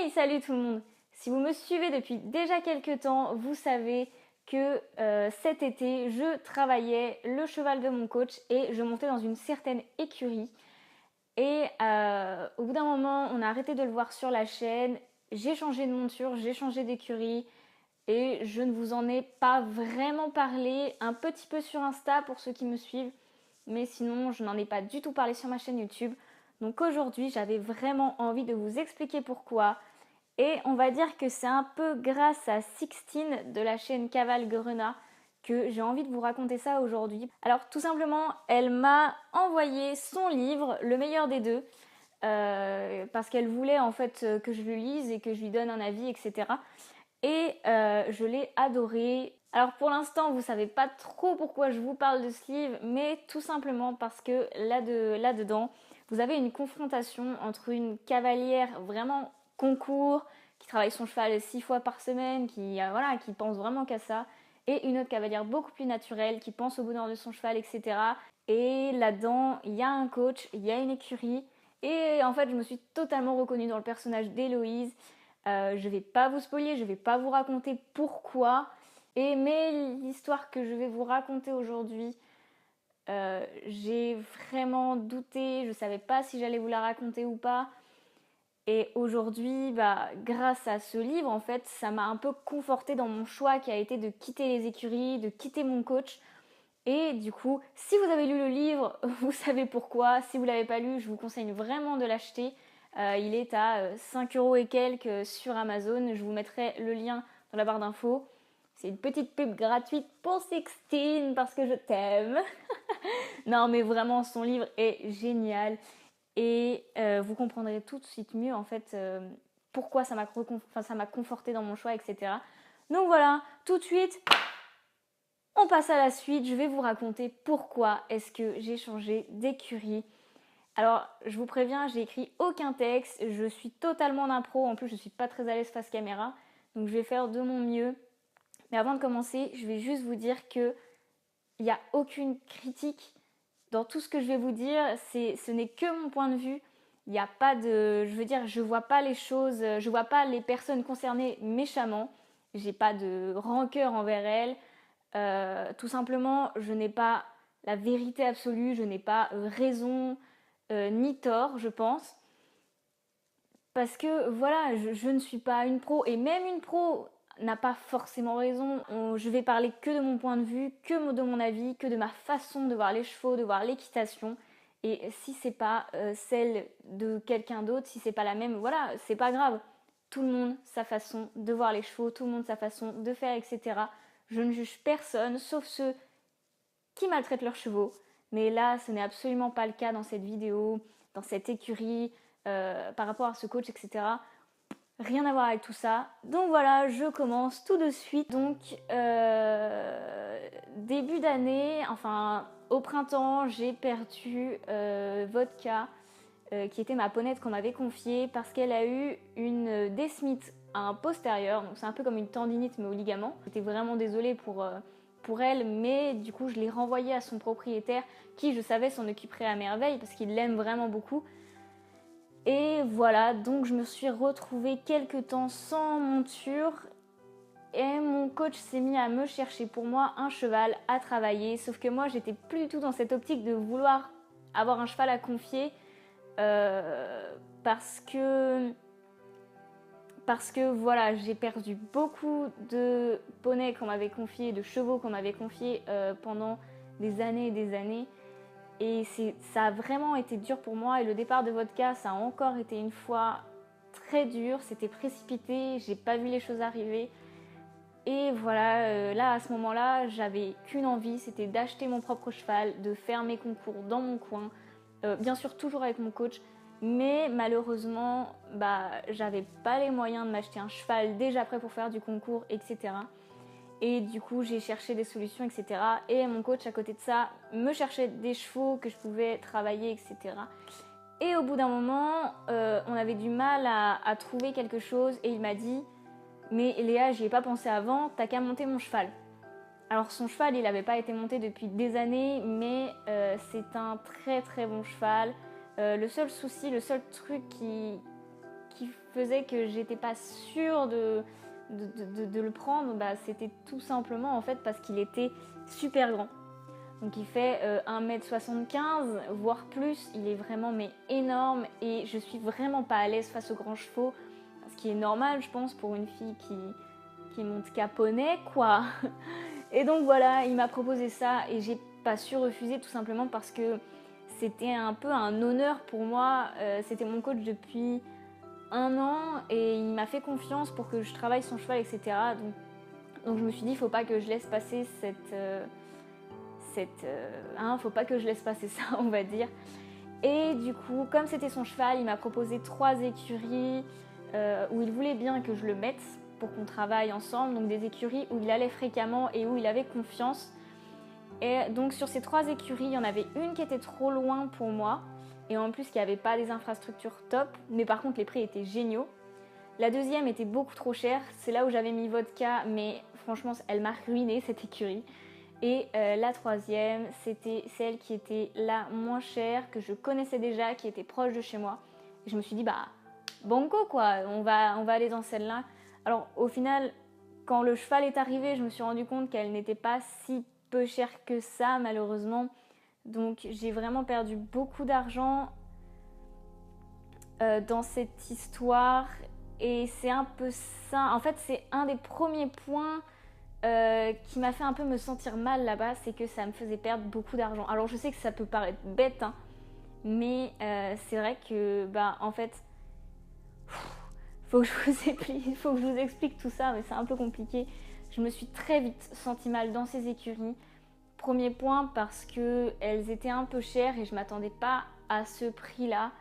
Hey, salut tout le monde! Si vous me suivez depuis déjà quelques temps, vous savez que cet été, je travaillais le cheval de mon coach et je montais dans une certaine écurie. Et au bout d'un moment, on a arrêté de le voir sur la chaîne. J'ai changé de monture, j'ai changé d'écurie et je ne vous en ai pas vraiment parlé. Un petit peu sur Insta pour ceux qui me suivent, mais sinon, je n'en ai pas du tout parlé sur ma chaîne YouTube. Donc aujourd'hui, j'avais vraiment envie de vous expliquer pourquoi. Et on va dire que c'est un peu grâce à Sixtine de la chaîne Caval Grenat que j'ai envie de vous raconter ça aujourd'hui. Alors tout simplement, elle m'a envoyé son livre, Le meilleur des deux, parce qu'elle voulait en fait que je le lise et que je lui donne un avis, etc. Et je l'ai adoré. Alors pour l'instant, vous savez pas trop pourquoi je vous parle de ce livre, mais tout simplement parce que là-dedans, vous avez une confrontation entre une cavalière vraiment concours, qui travaille son cheval 6 fois par semaine, qui pense vraiment qu'à ça, et une autre cavalière beaucoup plus naturelle, qui pense au bonheur de son cheval, etc. Et là-dedans, il y a un coach, il y a une écurie, et en fait, je me suis totalement reconnue dans le personnage d'Héloïse. Je vais pas vous spoiler, je vais pas vous raconter pourquoi. Mais l'histoire que je vais vous raconter aujourd'hui, j'ai vraiment douté, je savais pas si j'allais vous la raconter ou pas. Et aujourd'hui, grâce à ce livre, en fait, ça m'a un peu confortée dans mon choix qui a été de quitter les écuries, de quitter mon coach. Et du coup, si vous avez lu le livre, vous savez pourquoi. Si vous ne l'avez pas lu, je vous conseille vraiment de l'acheter. Il est à 5 € et quelques sur Amazon. Je vous mettrai le lien dans la barre d'infos. C'est une petite pub gratuite pour Sixtine parce que je t'aime. Non, mais vraiment, son livre est génial. Et vous comprendrez tout de suite mieux en fait pourquoi ça m'a conforté dans mon choix, etc. Donc voilà, tout de suite, on passe à la suite. Je vais vous raconter pourquoi est-ce que j'ai changé d'écurie. Alors, je vous préviens, j'ai écrit aucun texte, je suis totalement en impro, en plus je suis pas très à l'aise face caméra, donc je vais faire de mon mieux. Mais avant de commencer, je vais juste vous dire que il n'y a aucune critique dans tout ce que je vais vous dire, ce n'est que mon point de vue. Il n'y a pas de, je veux dire, je vois pas les choses, je vois pas les personnes concernées méchamment. J'ai pas de rancœur envers elles. Tout simplement, je n'ai pas la vérité absolue, je n'ai pas raison ni tort, je pense. Parce que voilà, je ne suis pas une pro, et même une pro n'a pas forcément raison. Je vais parler que de mon point de vue, que de mon avis, que de ma façon de voir les chevaux, de voir l'équitation. Et si c'est pas celle de quelqu'un d'autre, si c'est pas la même, voilà, c'est pas grave. Tout le monde sa façon de voir les chevaux, tout le monde sa façon de faire, etc. Je ne juge personne, sauf ceux qui maltraitent leurs chevaux. Mais là, ce n'est absolument pas le cas dans cette vidéo, dans cette écurie, par rapport à ce coach, etc. Rien à voir avec tout ça. Donc voilà, je commence tout de suite. Donc, début d'année, enfin au printemps, j'ai perdu Vodka, qui était ma ponette qu'on m'avait confiée, parce qu'elle a eu une desmite à un postérieur. Donc c'est un peu comme une tendinite mais au ligament. J'étais vraiment désolée pour elle, mais du coup je l'ai renvoyée à son propriétaire qui, je savais, s'en occuperait à merveille parce qu'il l'aime vraiment beaucoup. Et voilà, donc je me suis retrouvée quelques temps sans monture et mon coach s'est mis à me chercher pour moi un cheval à travailler. Sauf que moi, j'étais plus du tout dans cette optique de vouloir avoir un cheval à confier parce que voilà, j'ai perdu beaucoup de poneys qu'on m'avait confiés, de chevaux qu'on m'avait confiés pendant des années et des années. Et ça a vraiment été dur pour moi. Et le départ de Vodka, ça a encore été une fois très dur. C'était précipité, j'ai pas vu les choses arriver. Et voilà, là à ce moment-là, j'avais qu'une envie, c'était d'acheter mon propre cheval, de faire mes concours dans mon coin. Bien sûr, toujours avec mon coach. Mais malheureusement, j'avais pas les moyens de m'acheter un cheval déjà prêt pour faire du concours, etc. Et du coup, j'ai cherché des solutions, etc. Et mon coach, à côté de ça, me cherchait des chevaux que je pouvais travailler, etc. Et au bout d'un moment, on avait du mal à trouver quelque chose. Et il m'a dit « Mais Léa, j'y ai pas pensé avant, t'as qu'à monter mon cheval. » Alors son cheval, il n'avait pas été monté depuis des années, mais c'est un très très bon cheval. Le seul souci, le seul truc qui faisait que j'étais pas sûre de le prendre, bah, c'était tout simplement en fait parce qu'il était super grand. Donc il fait 1m75 voire plus, il est vraiment mais énorme et je suis vraiment pas à l'aise face aux grands chevaux, ce qui est normal je pense pour une fille qui monte qu'à poney quoi. Et donc voilà, il m'a proposé ça et j'ai pas su refuser tout simplement parce que c'était un peu un honneur pour moi, c'était mon coach depuis 1 an et il m'a fait confiance pour que je travaille son cheval, etc. Donc je me suis dit, faut pas que je laisse passer faut pas que je laisse passer ça, on va dire. Et du coup, comme c'était son cheval, il m'a proposé 3 écuries où il voulait bien que je le mette pour qu'on travaille ensemble. Donc des écuries où il allait fréquemment et où il avait confiance. Et donc sur ces 3 écuries, il y en avait une qui était trop loin pour moi. Et en plus, qui n'avait pas des infrastructures top. Mais par contre, les prix étaient géniaux. La deuxième était beaucoup trop chère. C'est là où j'avais mis Vodka. Mais franchement, elle m'a ruiné cette écurie. Et la troisième, c'était celle qui était la moins chère, que je connaissais déjà, qui était proche de chez moi. Et je me suis dit, bah, banco quoi, on va aller dans celle-là. Alors au final, quand le cheval est arrivé, je me suis rendu compte qu'elle n'était pas si peu chère que ça, malheureusement. Donc j'ai vraiment perdu beaucoup d'argent dans cette histoire. Et c'est un peu ça. En fait, c'est un des premiers points qui m'a fait un peu me sentir mal là-bas, c'est que ça me faisait perdre beaucoup d'argent. Alors je sais que ça peut paraître bête, hein, mais c'est vrai que, bah, en fait, faut que je vous explique tout ça, mais c'est un peu compliqué. Je me suis très vite sentie mal dans ces écuries. Premier point, parce qu'elles étaient un peu chères et je m'attendais pas à ce prix-là.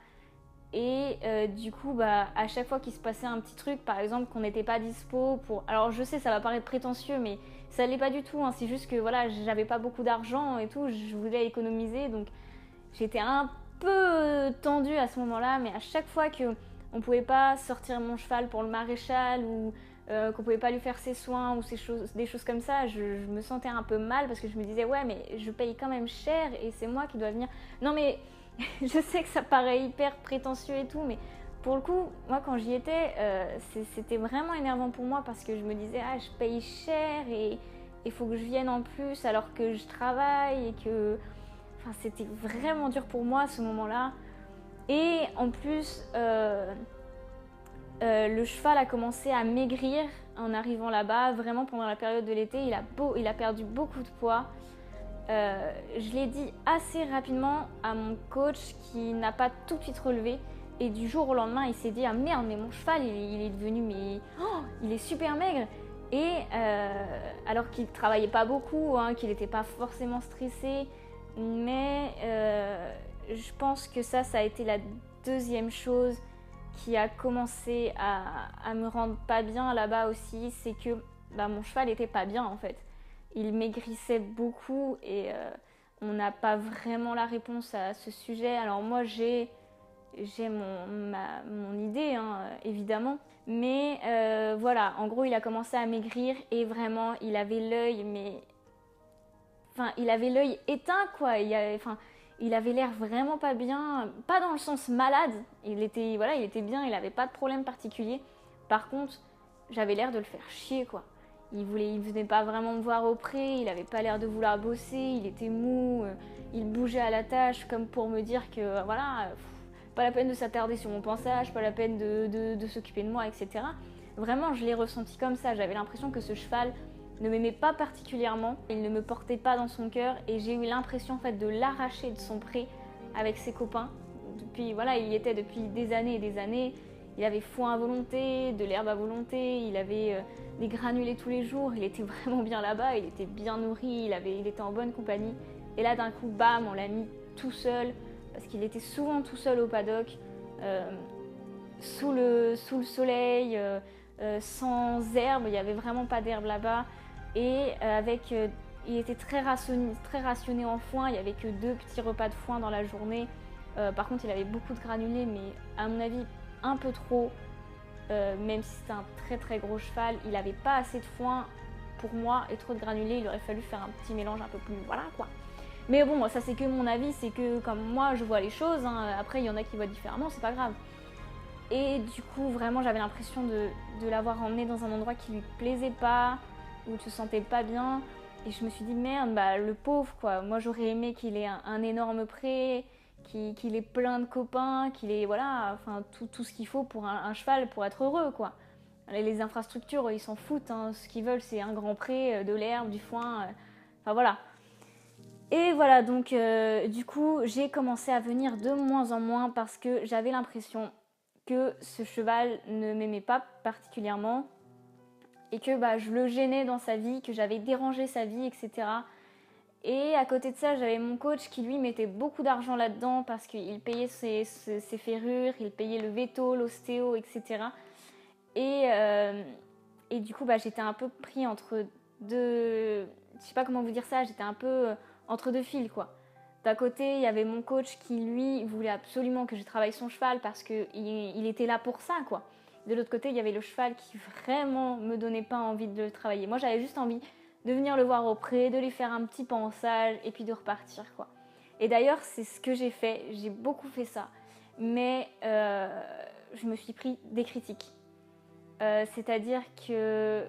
Et du coup, bah, à chaque fois qu'il se passait un petit truc, par exemple qu'on n'était pas dispo pour... Alors je sais, ça va paraître prétentieux, mais ça l'est pas du tout, hein. C'est juste que voilà, j'avais pas beaucoup d'argent et tout, je voulais économiser, donc j'étais un peu tendue à ce moment-là, mais à chaque fois qu'on pouvait pas sortir mon cheval pour le maréchal ou qu'on pouvait pas lui faire ses soins ou des choses comme ça, je me sentais un peu mal parce que je me disais ouais, mais je paye quand même cher et c'est moi qui dois venir... Non mais... Je sais que ça paraît hyper prétentieux et tout, mais pour le coup, moi quand j'y étais, c'était vraiment énervant pour moi parce que je me disais ah je paye cher et il faut que je vienne en plus alors que je travaille et que... Enfin c'était vraiment dur pour moi à ce moment-là. Et en plus, le cheval a commencé à maigrir en arrivant là-bas, vraiment pendant la période de l'été, il a perdu beaucoup de poids. Je l'ai dit assez rapidement à mon coach qui n'a pas tout de suite relevé et du jour au lendemain il s'est dit ah merde mais mon cheval il est devenu mais il est super maigre et alors qu'il travaillait pas beaucoup, hein, qu'il n'était pas forcément stressé, mais je pense que ça a été la deuxième chose qui a commencé à me rendre pas bien là-bas aussi, c'est que bah, mon cheval était pas bien en fait. Il maigrissait beaucoup et on n'a pas vraiment la réponse à ce sujet. Alors moi j'ai mon idée, hein, évidemment. Mais voilà, en gros il a commencé à maigrir et vraiment il avait l'œil, mais... Enfin il avait l'œil éteint quoi. Il avait l'air vraiment pas bien, pas dans le sens malade. Il était bien, il n'avait pas de problème particulier. Par contre, j'avais l'air de le faire chier quoi. Il venait pas vraiment me voir au pré, il avait pas l'air de vouloir bosser, il était mou, il bougeait à la tâche comme pour me dire que voilà, pas la peine de s'attarder sur mon pensage, pas la peine de s'occuper de moi, etc. Vraiment, je l'ai ressenti comme ça, j'avais l'impression que ce cheval ne m'aimait pas particulièrement, il ne me portait pas dans son cœur et j'ai eu l'impression en fait de l'arracher de son pré avec ses copains. Depuis, voilà, il y était depuis des années et des années. Il avait foin à volonté, de l'herbe à volonté, il avait des granulés tous les jours, il était vraiment bien là-bas, il était bien nourri, il était en bonne compagnie. Et là d'un coup, bam, on l'a mis tout seul, parce qu'il était souvent tout seul au paddock, sous le soleil, sans herbe, il n'y avait vraiment pas d'herbe là-bas. Et il était très rationné en foin, il n'y avait que 2 petits repas de foin dans la journée. Par contre, il avait beaucoup de granulés, mais à mon avis, un peu trop, même si c'était un très très gros cheval, il n'avait pas assez de foin pour moi et trop de granulés, il aurait fallu faire un petit mélange un peu plus, voilà quoi. Mais bon, ça c'est que mon avis, c'est que comme moi je vois les choses, hein. Après il y en a qui voient différemment, c'est pas grave. Et du coup, vraiment, j'avais l'impression de l'avoir emmené dans un endroit qui lui plaisait pas, où il se sentait pas bien. Et je me suis dit, merde, bah, le pauvre, quoi. Moi, j'aurais aimé qu'il ait un énorme pré, qu'il ait plein de copains, qu'il ait, voilà, enfin, tout ce qu'il faut pour un cheval pour être heureux, quoi. Les infrastructures, ils s'en foutent, hein. Ce qu'ils veulent, c'est un grand pré, de l'herbe, du foin, enfin, voilà. Et voilà, donc du coup, j'ai commencé à venir de moins en moins parce que j'avais l'impression que ce cheval ne m'aimait pas particulièrement et que bah, je le gênais dans sa vie, que j'avais dérangé sa vie, etc. Et à côté de ça, j'avais mon coach qui lui mettait beaucoup d'argent là-dedans parce qu'il payait ses ferrures, il payait le veto, l'ostéo, etc. Et, euh, et du coup, bah, j'étais un peu pris entre deux... Je sais pas comment vous dire ça, j'étais un peu entre deux fils, quoi. D'un côté, il y avait mon coach qui, lui, voulait absolument que je travaille son cheval parce qu'il était là pour ça, quoi. De l'autre côté, il y avait le cheval qui vraiment me donnait pas envie de le travailler. Moi, j'avais juste envie de venir le voir auprès, de lui faire un petit pansage et puis de repartir, quoi. Et d'ailleurs, c'est ce que j'ai fait. J'ai beaucoup fait ça. Mais je me suis pris des critiques. C'est-à-dire que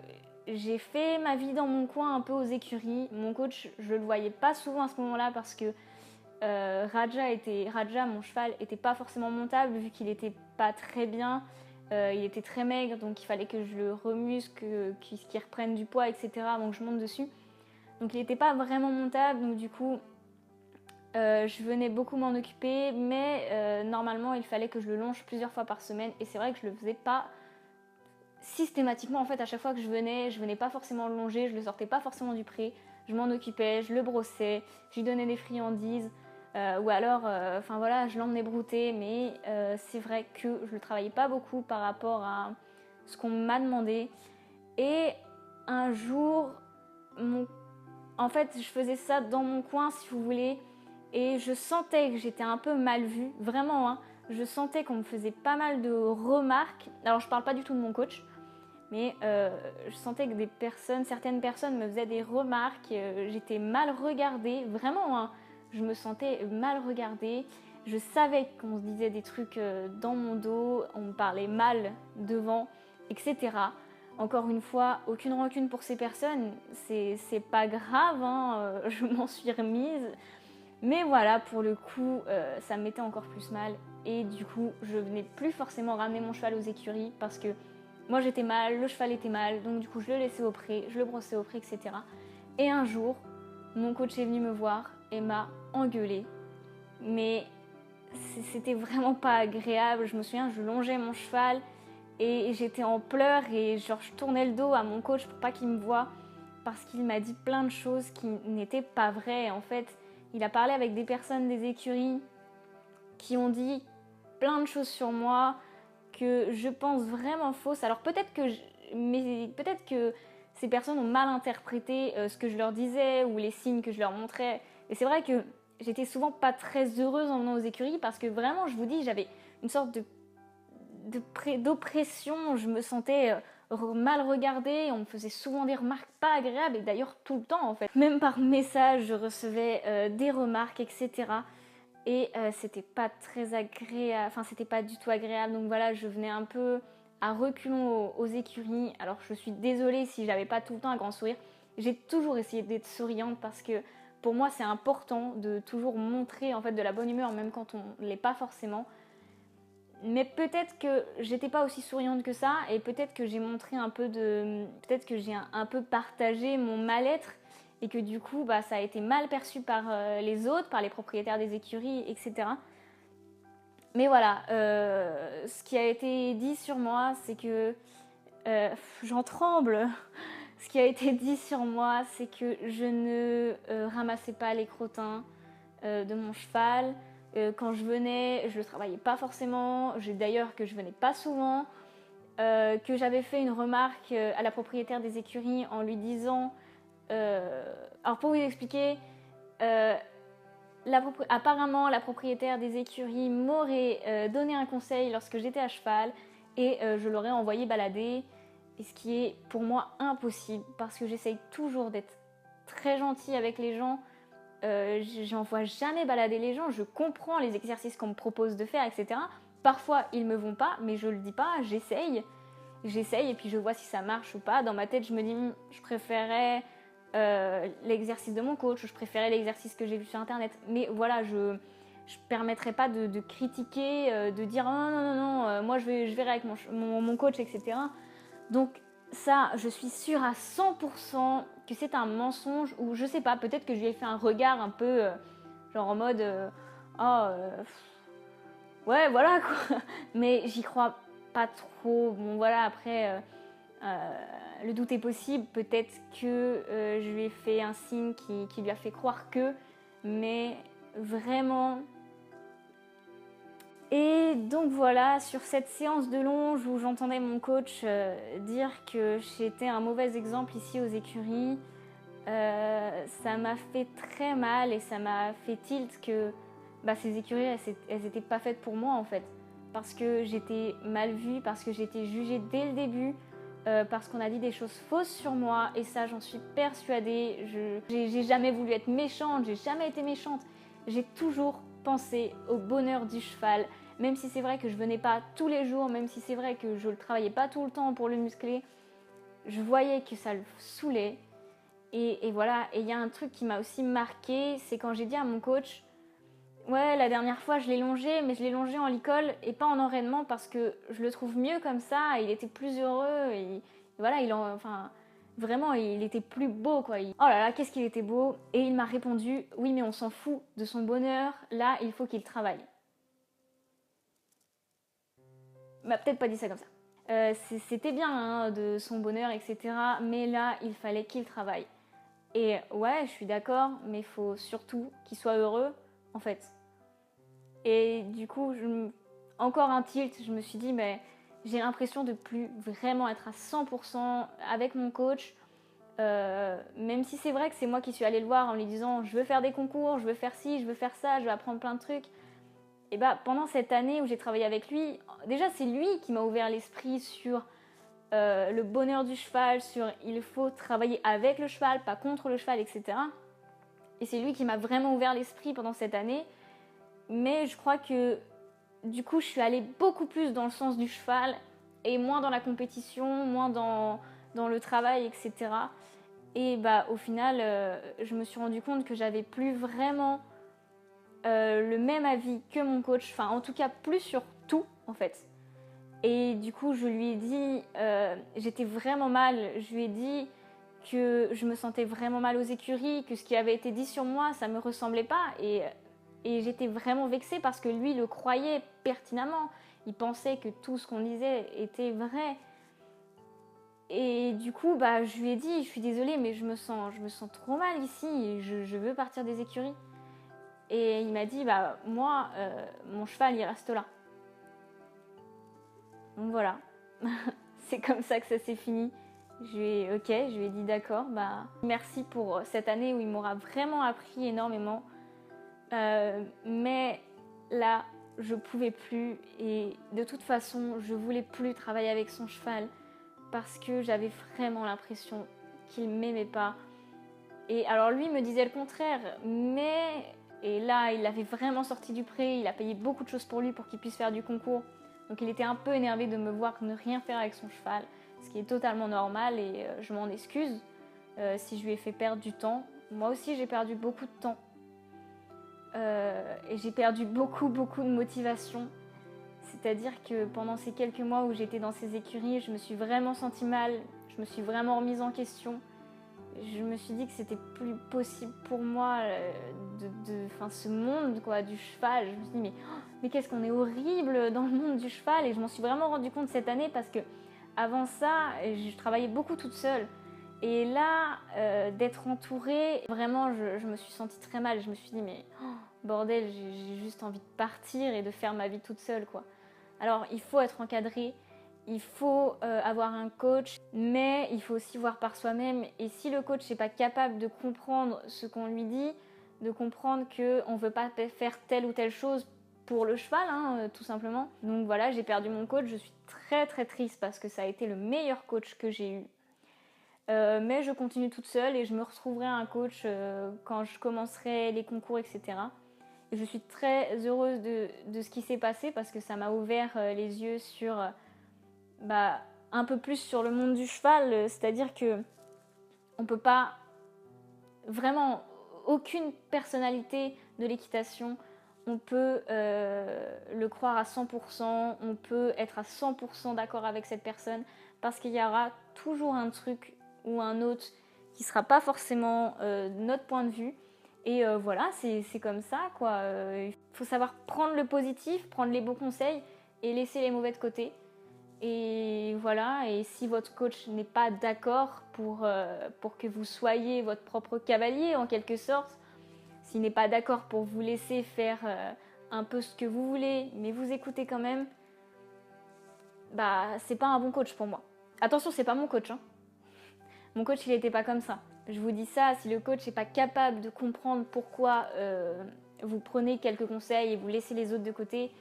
j'ai fait ma vie dans mon coin un peu aux écuries. Mon coach, je le voyais pas souvent à ce moment-là parce que Raja, mon cheval, était pas forcément montable vu qu'il était pas très bien. Il était très maigre, donc il fallait que je le remuscle, qu'il reprenne du poids, etc. avant que je monte dessus. Donc il n'était pas vraiment montable, donc du coup je venais beaucoup m'en occuper, mais normalement il fallait que je le longe plusieurs fois par semaine et c'est vrai que je le faisais pas systématiquement. En fait, à chaque fois que je venais pas forcément le longer, je le sortais pas forcément du pré, je m'en occupais, je le brossais, je lui donnais des friandises, ou alors, enfin voilà, je l'emmenais brouter, mais c'est vrai que je le travaillais pas beaucoup par rapport à ce qu'on m'a demandé. Et un jour, en fait, je faisais ça dans mon coin, si vous voulez, et je sentais que j'étais un peu mal vue, vraiment, hein. Je sentais qu'on me faisait pas mal de remarques. Alors, je parle pas du tout de mon coach, mais je sentais que certaines personnes me faisaient des remarques, j'étais mal regardée, vraiment, hein, je me sentais mal regardée, je savais qu'on se disait des trucs dans mon dos, on me parlait mal devant, etc. Encore une fois, aucune rancune pour ces personnes, c'est pas grave, hein, je m'en suis remise, mais voilà, pour le coup, ça me mettait encore plus mal, et du coup, je venais plus forcément ramener mon cheval aux écuries parce que moi j'étais mal, le cheval était mal, donc du coup je le laissais au pré, je le brossais au pré, etc. Et un jour, mon coach est venu me voir et m'a engueulée. Mais c'était vraiment pas agréable. Je me souviens, je longeais mon cheval et j'étais en pleurs et genre je tournais le dos à mon coach pour pas qu'il me voie parce qu'il m'a dit plein de choses qui n'étaient pas vraies. En fait, il a parlé avec des personnes des écuries qui ont dit plein de choses sur moi que je pense vraiment fausses. Alors peut-être que ces personnes ont mal interprété ce que je leur disais ou les signes que je leur montrais. Et c'est vrai que j'étais souvent pas très heureuse en venant aux écuries parce que vraiment, je vous dis, j'avais une sorte d'oppression. Je me sentais mal regardée. On me faisait souvent des remarques pas agréables et d'ailleurs tout le temps en fait. Même par message, je recevais des remarques, etc. Et c'était pas très agréable, enfin c'était pas du tout agréable, donc voilà, je venais un peu à reculons aux écuries. Alors je suis désolée si j'avais pas tout le temps un grand sourire, j'ai toujours essayé d'être souriante parce que pour moi c'est important de toujours montrer en fait de la bonne humeur même quand on l'est pas forcément. Mais peut-être que j'étais pas aussi souriante que ça et peut-être que j'ai montré un peu peut-être que j'ai un peu partagé mon mal-être et que du coup bah, ça a été mal perçu par les autres, par les propriétaires des écuries, etc. Mais voilà, ce qui a été dit sur moi, c'est que j'en tremble. Ce qui a été dit sur moi, c'est que je ne ramassais pas les crottins de mon cheval. Quand je venais, je ne le travaillais pas forcément. D'ailleurs que je venais pas souvent. Que j'avais fait une remarque à la propriétaire des écuries en lui disant... alors pour vous expliquer, apparemment la propriétaire des écuries m'aurait donné un conseil lorsque j'étais à cheval et je l'aurais envoyé balader. Et ce qui est pour moi impossible parce que j'essaye toujours d'être très gentille avec les gens. J'envoie jamais balader les gens, je comprends les exercices qu'on me propose de faire, etc. Parfois, ils me vont pas, mais je le dis pas, j'essaye et puis je vois si ça marche ou pas. Dans ma tête, je me dis, je préférais l'exercice de mon coach, je préférais l'exercice que j'ai vu sur internet. Mais voilà, je ne permettrai pas de critiquer, de dire non, moi je verrai avec mon coach, etc. Donc ça, je suis sûre à 100% que c'est un mensonge, ou je sais pas, peut-être que je lui ai fait un regard un peu genre en mode ouais, voilà quoi. Mais j'y crois pas trop. Bon, voilà, après, le doute est possible. Peut-être que je lui ai fait un signe qui lui a fait croire que. Mais vraiment. Et donc voilà, sur cette séance de longe où j'entendais mon coach dire que j'étais un mauvais exemple ici aux écuries, ça m'a fait très mal et ça m'a fait tilt que ces écuries, elles étaient pas faites pour moi en fait. Parce que j'étais mal vue, parce que j'étais jugée dès le début, parce qu'on a dit des choses fausses sur moi, et ça j'en suis persuadée. J'ai jamais voulu être méchante, j'ai jamais été méchante. J'ai toujours pensé au bonheur du cheval, même si c'est vrai que je venais pas tous les jours, même si c'est vrai que je le travaillais pas tout le temps pour le muscler, je voyais que ça le saoulait. Et voilà, et il y a un truc qui m'a aussi marqué, c'est quand j'ai dit à mon coach, ouais, la dernière fois je l'ai longé, mais je l'ai longé en licol et pas en enraînement parce que je le trouve mieux comme ça, il était plus heureux, et voilà, vraiment, il était plus beau quoi. Oh là là, qu'est-ce qu'il était beau. Et il m'a répondu, oui mais on s'en fout de son bonheur, là il faut qu'il travaille. Il m'a peut-être pas dit ça comme ça. C'était bien hein, de son bonheur, etc. Mais là, il fallait qu'il travaille. Et ouais, je suis d'accord, mais il faut surtout qu'il soit heureux, en fait. Et du coup, encore un tilt, je me suis dit, mais j'ai l'impression de plus vraiment être à 100% avec mon coach. Même si c'est vrai que c'est moi qui suis allée le voir en lui disant, je veux faire des concours, je veux faire ci, je veux faire ça, je veux apprendre plein de trucs. Et pendant cette année où j'ai travaillé avec lui, déjà c'est lui qui m'a ouvert l'esprit sur le bonheur du cheval, sur il faut travailler avec le cheval, pas contre le cheval, etc. Et c'est lui qui m'a vraiment ouvert l'esprit pendant cette année. Mais je crois que du coup, je suis allée beaucoup plus dans le sens du cheval et moins dans la compétition, moins dans le travail, etc. Et au final, je me suis rendu compte que j'avais plus vraiment le même avis que mon coach, enfin en tout cas plus sur tout en fait. Et du coup, je lui ai dit, j'étais vraiment mal, je lui ai dit que je me sentais vraiment mal aux écuries, que ce qui avait été dit sur moi, ça me ressemblait pas. Et j'étais vraiment vexée parce que lui le croyait pertinemment. Il pensait que tout ce qu'on disait était vrai. Et du coup, je lui ai dit, je suis désolée, mais je me sens trop mal ici et je veux partir des écuries. Et il m'a dit, moi, mon cheval, il reste là. Donc voilà, c'est comme ça que ça s'est fini. Je lui ai dit d'accord, merci pour cette année où il m'aura vraiment appris énormément. Mais là, je pouvais plus et de toute façon, je voulais plus travailler avec son cheval parce que j'avais vraiment l'impression qu'il m'aimait pas. Et alors lui me disait le contraire, et là, il l'avait vraiment sorti du pré, il a payé beaucoup de choses pour lui pour qu'il puisse faire du concours. Donc il était un peu énervé de me voir ne rien faire avec son cheval, ce qui est totalement normal et je m'en excuse si je lui ai fait perdre du temps. Moi aussi, j'ai perdu beaucoup de temps. Et j'ai perdu beaucoup de motivation. C'est-à-dire que pendant ces quelques mois où j'étais dans ces écuries, je me suis vraiment sentie mal, je me suis vraiment remise en question. Je me suis dit que c'était plus possible pour moi ce monde quoi, du cheval. Je me suis dit mais qu'est-ce qu'on est horrible dans le monde du cheval. Et je m'en suis vraiment rendu compte cette année parce que avant ça, je travaillais beaucoup toute seule. Et là, d'être entourée, vraiment, je me suis sentie très mal. Je me suis dit mais bordel, j'ai juste envie de partir et de faire ma vie toute seule quoi. Alors il faut être encadré. Il faut avoir un coach, mais il faut aussi voir par soi-même. Et si le coach n'est pas capable de comprendre ce qu'on lui dit, de comprendre qu'on ne veut pas faire telle ou telle chose pour le cheval, hein, tout simplement. Donc voilà, j'ai perdu mon coach, je suis très très triste parce que ça a été le meilleur coach que j'ai eu. Mais je continue toute seule et je me retrouverai un coach quand je commencerai les concours, etc. je suis très heureuse de ce qui s'est passé parce que ça m'a ouvert les yeux sur un peu plus sur le monde du cheval, c'est-à-dire que on peut pas vraiment, aucune personnalité de l'équitation, on peut le croire à 100%, on peut être à 100% d'accord avec cette personne parce qu'il y aura toujours un truc ou un autre qui sera pas forcément notre point de vue. Et voilà, c'est comme ça, quoi. Il faut savoir prendre le positif, prendre les bons conseils et laisser les mauvais de côté. Et voilà, et si votre coach n'est pas d'accord pour que vous soyez votre propre cavalier, en quelque sorte, s'il n'est pas d'accord pour vous laisser faire un peu ce que vous voulez, mais vous écoutez quand même, c'est pas un bon coach pour moi. Attention, c'est pas mon coach, hein. Mon coach, il n'était pas comme ça. Je vous dis ça, si le coach n'est pas capable de comprendre pourquoi vous prenez quelques conseils et vous laissez les autres de côté,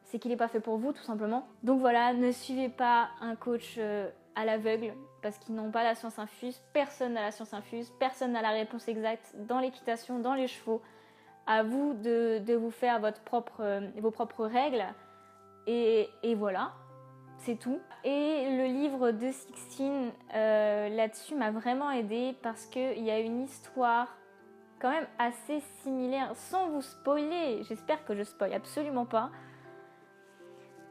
c'est qu'il n'est pas fait pour vous, tout simplement. Donc voilà, ne suivez pas un coach à l'aveugle, parce qu'ils n'ont pas la science infuse. Personne n'a la science infuse, personne n'a la réponse exacte dans l'équitation, dans les chevaux. À vous de vous faire vos propres règles. Et voilà. C'est tout. Et le livre de Sixtine là-dessus m'a vraiment aidée parce qu'il y a une histoire quand même assez similaire, sans vous spoiler, j'espère que je spoil absolument pas.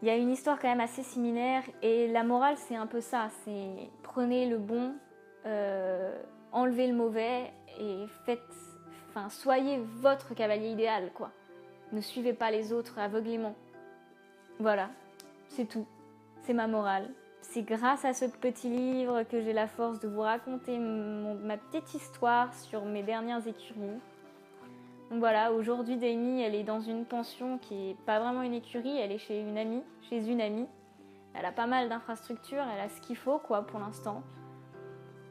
Il y a une histoire quand même assez similaire et la morale c'est un peu ça, c'est prenez le bon, enlevez le mauvais et soyez votre cavalier idéal, quoi. Ne suivez pas les autres aveuglément. Voilà, c'est tout. C'est ma morale. C'est grâce à ce petit livre que j'ai la force de vous raconter ma petite histoire sur mes dernières écuries. Donc voilà, aujourd'hui Demi, elle est dans une pension qui n'est pas vraiment une écurie, elle est chez une amie. Elle a pas mal d'infrastructures, elle a ce qu'il faut, quoi, pour l'instant.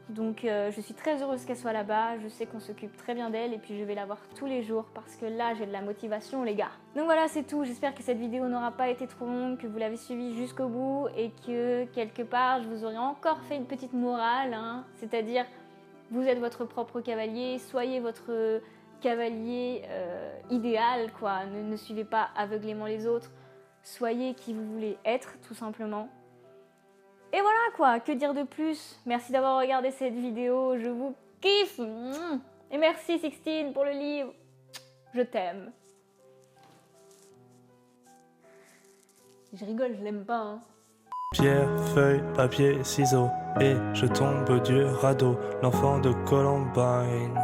Donc je suis très heureuse qu'elle soit là-bas, je sais qu'on s'occupe très bien d'elle et puis je vais la voir tous les jours parce que là j'ai de la motivation, les gars. Donc voilà, c'est tout, j'espère que cette vidéo n'aura pas été trop longue, que vous l'avez suivie jusqu'au bout et que quelque part je vous aurai encore fait une petite morale, hein, c'est-à-dire vous êtes votre propre cavalier, soyez votre cavalier idéal, quoi, ne suivez pas aveuglément les autres, soyez qui vous voulez être tout simplement. Et voilà, quoi, que dire de plus? Merci d'avoir regardé cette vidéo, je vous kiffe. Et merci Sixtine pour le livre, je t'aime. Je rigole, je l'aime pas, hein. Pierre, feuille, papier, ciseaux, et je tombe du radeau. L'enfant de Columbine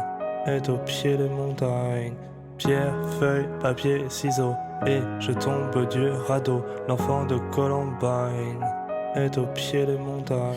est au pied des montagnes. Pierre, feuille, papier, ciseaux, et je tombe du radeau. L'enfant de Columbine est au pied des montagnes.